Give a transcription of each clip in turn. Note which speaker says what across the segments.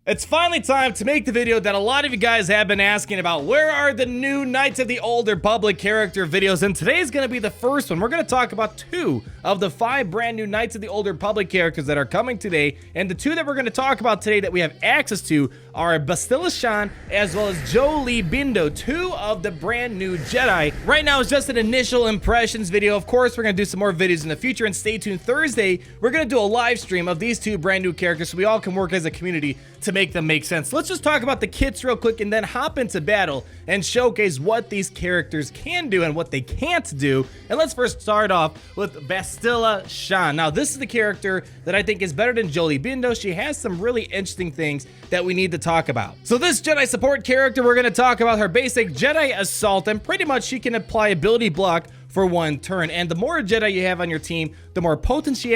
Speaker 1: It's finally time to make the video that a lot of you guys have been asking about. Where are the new Knights of the Old Republic character videos? And today's going to be the first one. We're going to talk about 2 of the 5 brand new Knights of the Old Republic characters that are coming today. And the 2 that we're going to talk about today that we have access to are Bastila Shan as well as Jolee Bindo, 2 of the brand new Jedi. Right now it's just an initial impressions video. Of course, we're going to do some more videos in the future, and stay tuned. Thursday, we're going to do a live stream of these 2 brand new characters so we all can work as a community to make them make sense. Let's just talk about the kits real quick and then hop into battle and showcase what these characters can do and what they can't do. And let's first start off with Bastila Shan. Now, this is the character that I think is better than Jolee Bindo. She has some really interesting things that we need to talk about. So this Jedi support character, we're going to talk about her basic Jedi Assault, and pretty much she can apply ability block for 1 turn. And the more Jedi you have on your team, the more potency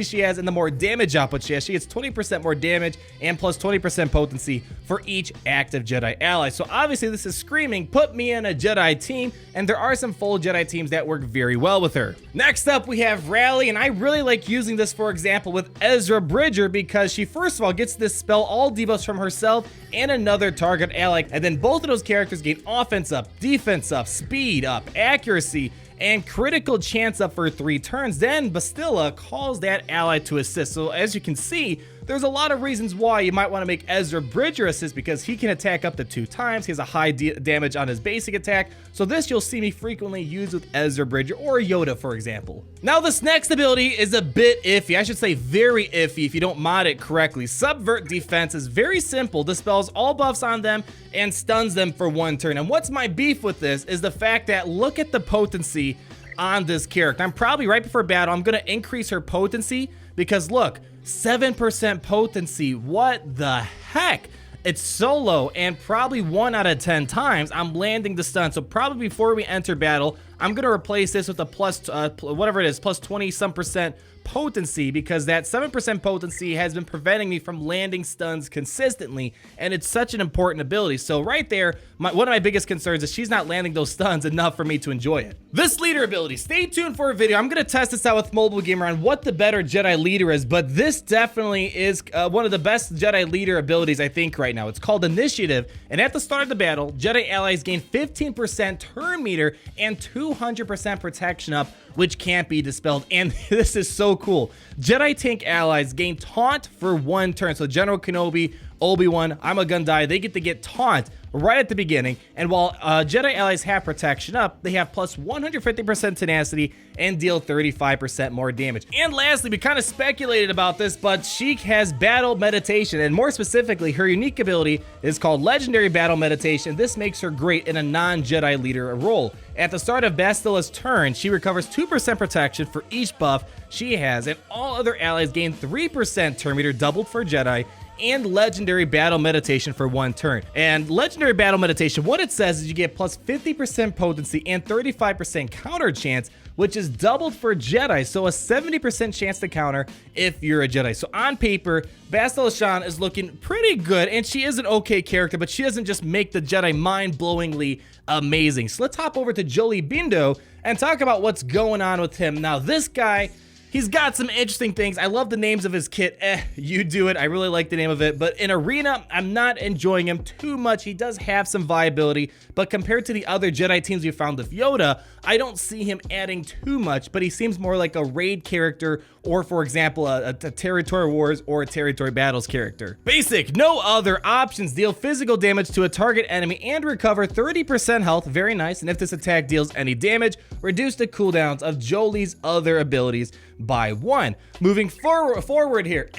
Speaker 1: she has, and the more damage output she has. She gets 20% more damage and plus 20% potency for each active Jedi ally. So obviously this is screaming, put me in a Jedi team, and there are some full Jedi teams that work very well with her. Next up, we have Rally, and I really like using this, for example, with Ezra Bridger, because she first of all gets to dispel all debuffs from herself and another target ally, and then both of those characters gain offense up, defense up, speed up, accuracy, and critical chance up for 3 turns. Then Bastila calls that ally to assist. So as you can see, there's a lot of reasons why you might want to make Ezra Bridger assist, because he can attack up to 2 times. He has a high damage on his basic attack. So this you'll see me frequently use with Ezra Bridger or Yoda, for example. Now this next ability is a bit iffy. I should say very iffy if you don't mod it correctly. Subvert Defense is very simple, dispels all buffs on them and stuns them for 1 turn. And what's my beef with this is the fact that look at the potency on this character. I'm probably right before battle, I'm going to increase her potency because look, 7% potency. What the heck? It's so low, and probably 1 out of 10 times I'm landing the stun. So probably before we enter battle, I'm gonna replace this with a plus whatever it is, plus 20% potency, because that 7% potency has been preventing me from landing stuns consistently, and it's such an important ability. So right there, one of my biggest concerns is she's not landing those stuns enough for me to enjoy it. This leader ability, stay tuned for a video. I'm gonna test this out with Mobile Gamer on what the better Jedi leader is, but this definitely is one of the best Jedi leader abilities I think right now. It's called Initiative, and at the start of the battle, Jedi allies gain 15% turn meter and 200% protection up, which can't be dispelled. And this is so cool. Jedi tank allies gain taunt for 1 turn. So General Kenobi, Obi-Wan, I'm a Gundai, they get to get taunt right at the beginning. And while Jedi allies have protection up, they have plus 150% tenacity and deal 35% more damage. And lastly, we kind of speculated about this, but she has battle meditation, and more specifically, her unique ability is called Legendary Battle Meditation. This makes her great in a non-Jedi leader role. At the start of Bastila's turn, she recovers 2% protection for each buff she has, and all other allies gain 3% turn meter, doubled for Jedi, and Legendary Battle Meditation for 1 turn. And Legendary Battle Meditation, what it says is you get plus 50% potency and 35% counter chance, which is doubled for Jedi, so a 70% chance to counter if you're a Jedi. So on paper, Bastila Shan is looking pretty good, and she is an okay character, but she doesn't just make the Jedi mind-blowingly amazing. So let's hop over to Jolee Bindo and talk about what's going on with him. Now this guy, he's got some interesting things. I love the names of his kit. You do it. I really like the name of it. But in Arena, I'm not enjoying him too much. He does have some viability, but compared to the other Jedi teams we found with Yoda, I don't see him adding too much, but he seems more like a raid character, or for example, a Territory Wars or a Territory Battles character. Basic, no other options. Deal physical damage to a target enemy and recover 30% health. Very nice. And if this attack deals any damage, reduce the cooldowns of Jolee's other abilities by 1. Moving forward here,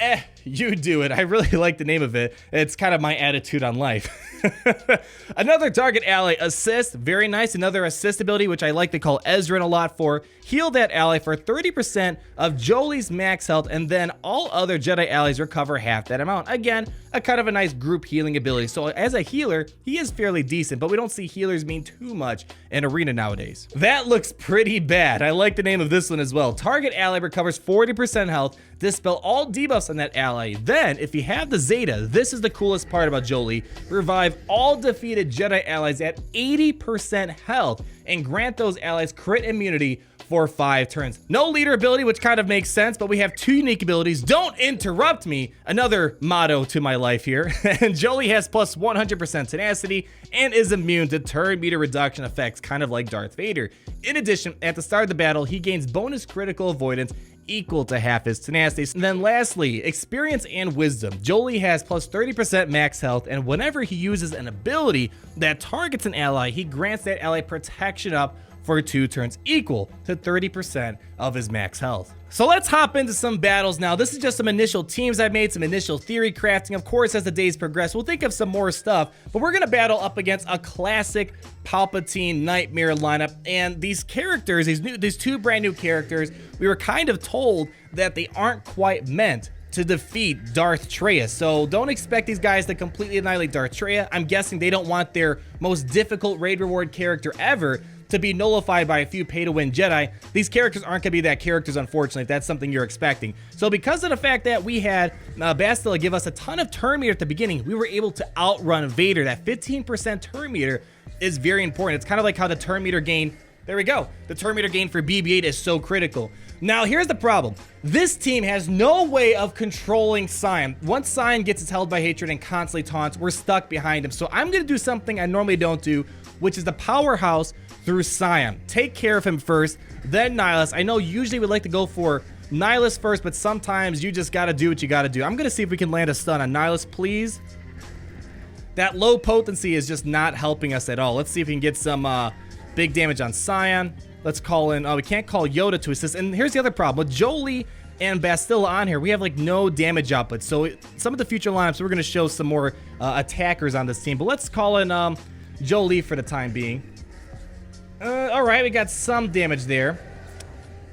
Speaker 1: you do it. I really like the name of it. It's kind of my attitude on life. Another target ally assist, very nice. Another assist ability, which I like to call Ezra a lot for. Heal that ally for 30% of Jolee's max health, and then all other Jedi allies recover half that amount. Again, a kind of a nice group healing ability. So as a healer, he is fairly decent, but we don't see healers mean too much in Arena nowadays. That looks pretty bad. I like the name of this one as well. Target ally recovers 40% health, dispel all debuffs on that ally. Then, if you have the Zeta, this is the coolest part about Jolee, revive all defeated Jedi allies at 80% health and grant those allies crit immunity for 5 turns. No leader ability, which kind of makes sense, but we have 2 unique abilities. Don't interrupt me. Another motto to my life here. And Jolee has plus 100% tenacity and is immune to turn meter reduction effects, kind of like Darth Vader. In addition, at the start of the battle, he gains bonus critical avoidance equal to half his tenacity. And then lastly, experience and wisdom. Jolee has plus 30% max health, and whenever he uses an ability that targets an ally, he grants that ally protection up for 2 turns equal to 30% of his max health. So let's hop into some battles now. This is just some initial teams I've made, some initial theory crafting. Of course, as the days progress, we'll think of some more stuff, but we're gonna battle up against a classic Palpatine Nightmare lineup. And these characters, these 2 brand new characters, we were kind of told that they aren't quite meant to defeat Darth Traya. So don't expect these guys to completely annihilate Darth Traya. I'm guessing they don't want their most difficult raid reward character ever to be nullified by a few pay-to-win Jedi. These characters aren't going to be that characters, unfortunately, if that's something you're expecting. So because of the fact that we had Bastila give us a ton of turn meter at the beginning, we were able to outrun Vader. That 15% turn meter is very important. It's kind of like how the turn meter gain, there we go, the turn meter gain for BB-8 is so critical. Now, here's the problem. This team has no way of controlling Sion. Once Sion gets his held by hatred and constantly taunts, we're stuck behind him. So I'm going to do something I normally don't do, which is the powerhouse through Sion. Take care of him first, then Nihilus. I know usually we like to go for Nihilus first, but sometimes you just gotta do what you gotta do. I'm gonna see if we can land a stun on Nihilus, please. That low potency is just not helping us at all. Let's see if we can get some big damage on Sion. Let's call in, we can't call Yoda to assist. And here's the other problem. With Jolee and Bastila on here, we have like no damage output. So some of the future lineups, we're gonna show some more attackers on this team. But let's call in Jolee for the time being. Alright, we got some damage there.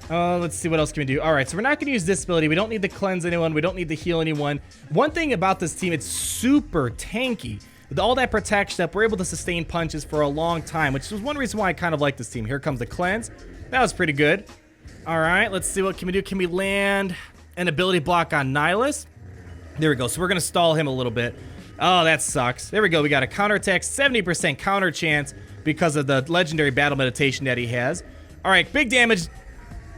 Speaker 1: Let's see, what else can we do? Alright, so we're not going to use this ability. We don't need to cleanse anyone. We don't need to heal anyone. One thing about this team, it's super tanky. With all that protection up, we're able to sustain punches for a long time, which is one reason why I kind of like this team. Here comes the cleanse. That was pretty good. Alright, let's see, what can we do? Can we land an ability block on Nihilus? There we go. So we're going to stall him a little bit. Oh, that sucks. There we go. We got a counterattack, 70% counter chance because of the legendary battle meditation that he has. All right, big damage.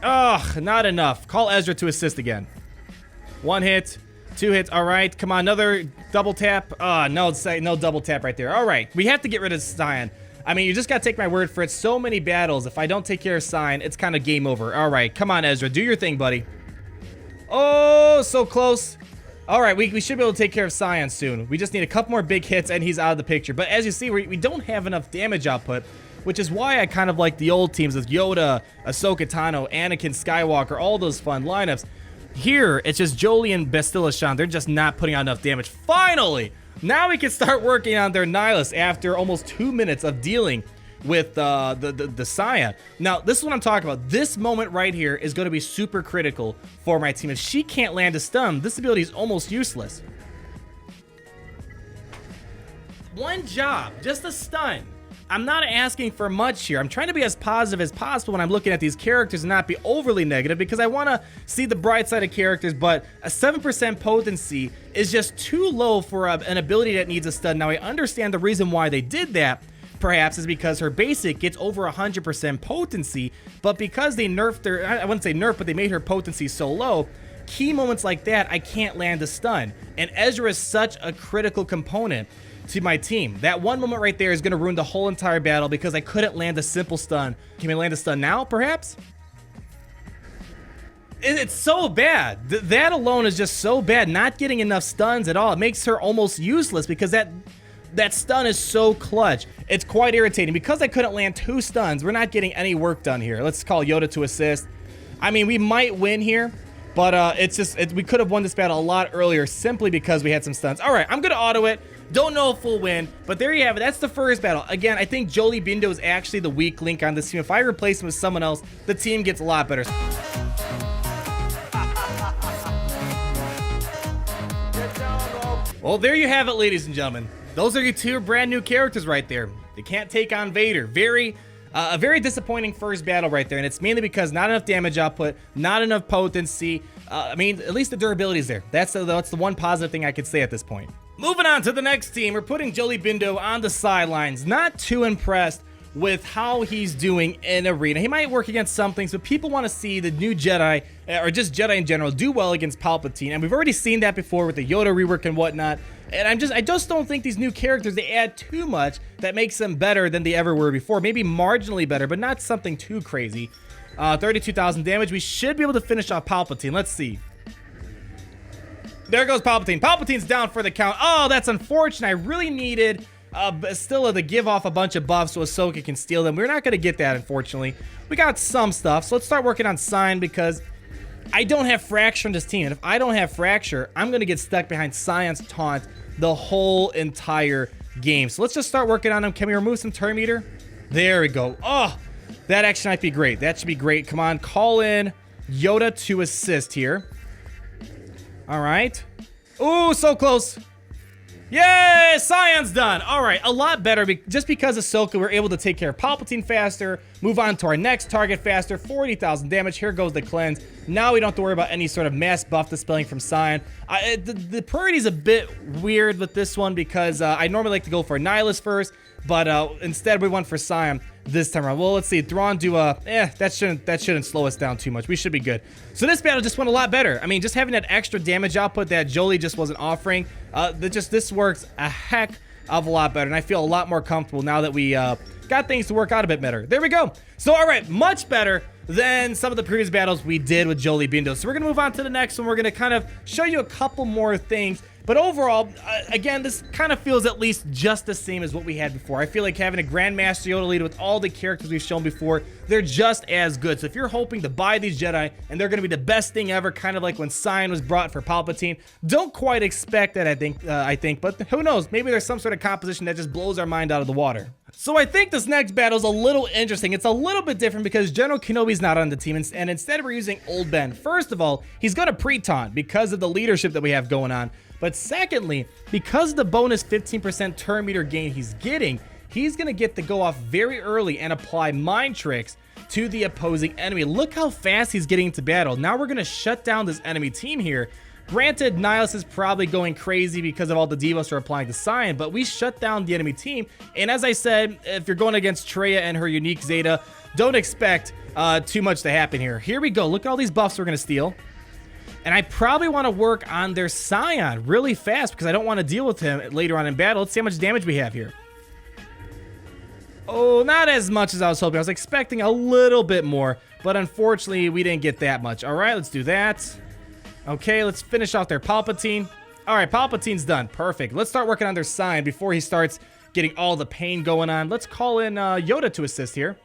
Speaker 1: Ugh, not enough. Call Ezra to assist again. 1 hit, 2 hits. All right, come on, another double tap. No double tap right there. All right, we have to get rid of Sion. I mean, you just got to take my word for it. So many battles. If I don't take care of Sion, it's kind of game over. All right, come on, Ezra. Do your thing, buddy. Oh, so close. All right, we should be able to take care of Sion soon. We just need a couple more big hits, and he's out of the picture. But as you see, we don't have enough damage output, which is why I kind of like the old teams with Yoda, Ahsoka Tano, Anakin Skywalker, all those fun lineups. Here, it's just Jolee and Bastila Shan. They're just not putting out enough damage. Finally! Now we can start working on their Nihilus after almost 2 minutes of dealing with the Sion. Now, this is what I'm talking about. This moment right here is going to be super critical for my team. If she can't land a stun, this ability is almost useless. One job, just a stun. I'm not asking for much here. I'm trying to be as positive as possible when I'm looking at these characters and not be overly negative, because I want to see the bright side of characters, but a 7% potency is just too low for an ability that needs a stun. Now, I understand the reason why they did that, perhaps, is because her basic gets over 100% potency, but because they nerfed her, I wouldn't say nerf, but they made her potency so low, key moments like that, I can't land a stun. And Ezra is such a critical component to my team. That one moment right there is going to ruin the whole entire battle because I couldn't land a simple stun. Can we land a stun now, perhaps? It's so bad. That alone is just so bad. Not getting enough stuns at all. It makes her almost useless because that stun is so clutch. It's quite irritating. Because I couldn't land 2 stuns, we're not getting any work done here. Let's call Yoda to assist. I mean, we might win here, but we could have won this battle a lot earlier simply because we had some stuns. All right, I'm going to auto it. Don't know if we'll win, but there you have it. That's the first battle. Again, I think Jolee Bindo is actually the weak link on this team. If I replace him with someone else, the team gets a lot better. Well, there you have it, ladies and gentlemen. Those are your 2 brand new characters right there. They can't take on Vader. A very disappointing first battle right there, and it's mainly because not enough damage output, not enough potency. I mean, at least the durability is there. That's the one positive thing I could say at this point. Moving on to the next team, we're putting Jolee Bindo on the sidelines. Not too impressed with how he's doing in Arena. He might work against some things, but people want to see the new Jedi, or just Jedi in general, do well against Palpatine. And we've already seen that before with the Yoda rework and whatnot. And I just don't think these new characters, they add too much that makes them better than they ever were before. Maybe marginally better, but not something too crazy. 32,000 damage. We should be able to finish off Palpatine. Let's see. There goes Palpatine. Palpatine's down for the count. Oh, that's unfortunate. I really needed Bastila to give off a bunch of buffs so Ahsoka can steal them. We're not going to get that, unfortunately. We got some stuff, so let's start working on Sign because I don't have Fracture in this team. And if I don't have Fracture, I'm going to get stuck behind Scion's taunt the whole entire game. So let's just start working on him. Can we remove some turn meter? There we go. Oh, that actually might be great. That should be great. Come on, call in Yoda to assist here. All right. Ooh, so close. Yay! Scion's done. All right, a lot better just because Ahsoka, we're able to take care of Palpatine faster, move on to our next target faster, 40,000 damage. Here goes the cleanse. Now we don't have to worry about any sort of mass buff dispelling from Scion. The priority is a bit weird with this one because I normally like to go for Nihilus first, but instead we went for Scion this time around. Well, let's see. Thrawn do that shouldn't slow us down too much. We should be good. So this battle just went a lot better. I mean, just having that extra damage output that Jolee just wasn't offering, this works a heck of a lot better, and I feel a lot more comfortable now that we got things to work out a bit better. There we go. So, all right, much better than some of the previous battles we did with Jolee Bindo. So we're going to move on to the next one. We're going to kind of show you a couple more things. But overall, again, this kind of feels at least just the same as what we had before. I feel like having a Grandmaster Yoda lead with all the characters we've shown before, they're just as good. So if you're hoping to buy these Jedi and they're going to be the best thing ever, kind of like when Scion was brought for Palpatine, don't quite expect that, I think. But who knows? Maybe there's some sort of composition that just blows our mind out of the water. So I think this next battle is a little interesting. It's a little bit different because General Kenobi's not on the team, and instead we're using Old Ben. First of all, he's going to pre-taunt because of the leadership that we have going on. But secondly, because of the bonus 15% turn meter gain he's getting, he's going to get to go off very early and apply mind tricks to the opposing enemy. Look how fast he's getting into battle. Now we're going to shut down this enemy team here. Granted, Nihilus is probably going crazy because of all the debuffs we're applying to Scion, but we shut down the enemy team. And as I said, if you're going against Traya and her unique Zeta, don't expect too much to happen here. Here we go. Look at all these buffs we're going to steal. And I probably want to work on their Scion really fast because I don't want to deal with him later on in battle. Let's see how much damage we have here. Oh, not as much as I was hoping. I was expecting a little bit more, but unfortunately, we didn't get that much. All right, let's do that. Okay, let's finish off their Palpatine. All right, Palpatine's done. Perfect. Let's start working on their Scion before he starts getting all the pain going on. Let's call in Yoda to assist here.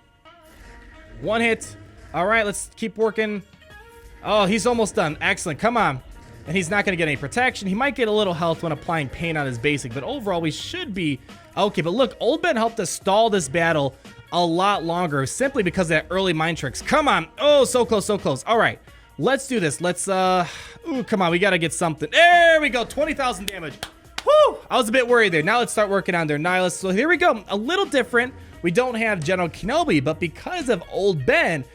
Speaker 1: One hit. All right, let's keep working. Oh, he's almost done. Excellent. Come on. And he's not going to get any protection. He might get a little health when applying pain on his basic, but overall, we should be okay. But look, Old Ben helped us stall this battle a lot longer simply because of that early mind tricks. Come on. Oh, so close, so close. All right. Let's do this. Let's, ooh, come on. We got to get something. There we go. 20,000 damage. Whew. I was a bit worried there. Now let's start working on their Nihilus. So here we go. A little different. We don't have General Kenobi, but because of Old Ben,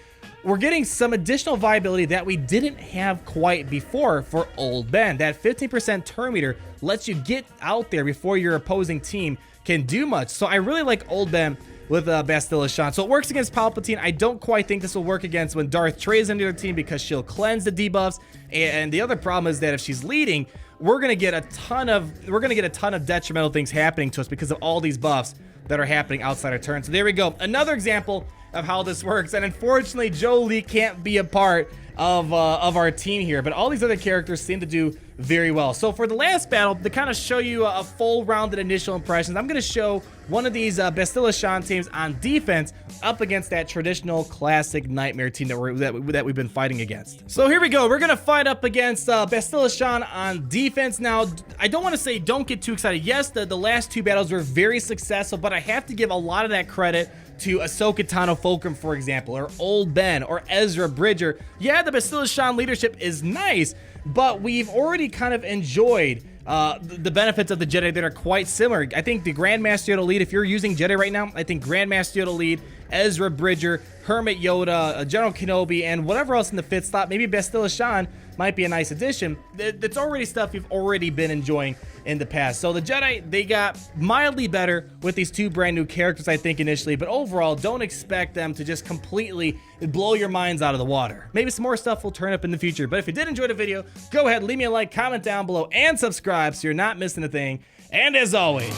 Speaker 1: we're getting some additional viability that we didn't have quite before for Old Ben. That 15% turn meter lets you get out there before your opposing team can do much. So I really like Old Ben with Bastila Shan. So it works against Palpatine. I don't quite think this will work against when Darth Trey's into their team because she'll cleanse the debuffs. And the other problem is that if she's leading, we're gonna get a ton of detrimental things happening to us because of all these buffs that are happening outside our turn. So there we go. Another example of how this works. And unfortunately, Jolee can't be a part of our team here, but all these other characters seem to do very well. So for the last battle, to kind of show you a full rounded initial impressions, I'm going to show one of these Bastila Shan teams on defense up against that traditional classic Nightmare team that we've been fighting against. So here we go. We're going to fight up against Bastila Shan on defense. Now, I don't want to say don't get too excited. Yes, the last two battles were very successful, but I have to give a lot of that credit to Ahsoka Tano Fulcrum, for example, or Old Ben, or Ezra Bridger. Yeah, the Bastila Shan leadership is nice, but we've already kind of enjoyed the benefits of the Jedi that are quite similar. I think the Grandmaster Yoda lead, if you're using Jedi right now, I think Grandmaster Yoda lead, Ezra Bridger, Hermit Yoda, General Kenobi, and whatever else in the fifth slot, maybe Bastila Shan, might be a nice addition. That's already stuff you've already been enjoying in the past. So the Jedi, they got mildly better with these 2 brand new characters, I think, initially, but overall, don't expect them to just completely blow your minds out of the water. Maybe some more stuff will turn up in the future, but if you did enjoy the video, go ahead, leave me a like, comment down below, and subscribe so you're not missing a thing. And as always,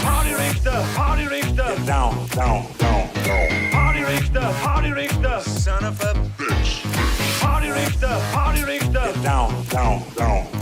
Speaker 2: Party Richter, Party Richter.
Speaker 3: Down, down, down, down.
Speaker 2: Party Richter, Party Richter.
Speaker 3: Son of a bitch.
Speaker 2: Party Richter, Party Richter.
Speaker 3: Down, down, down.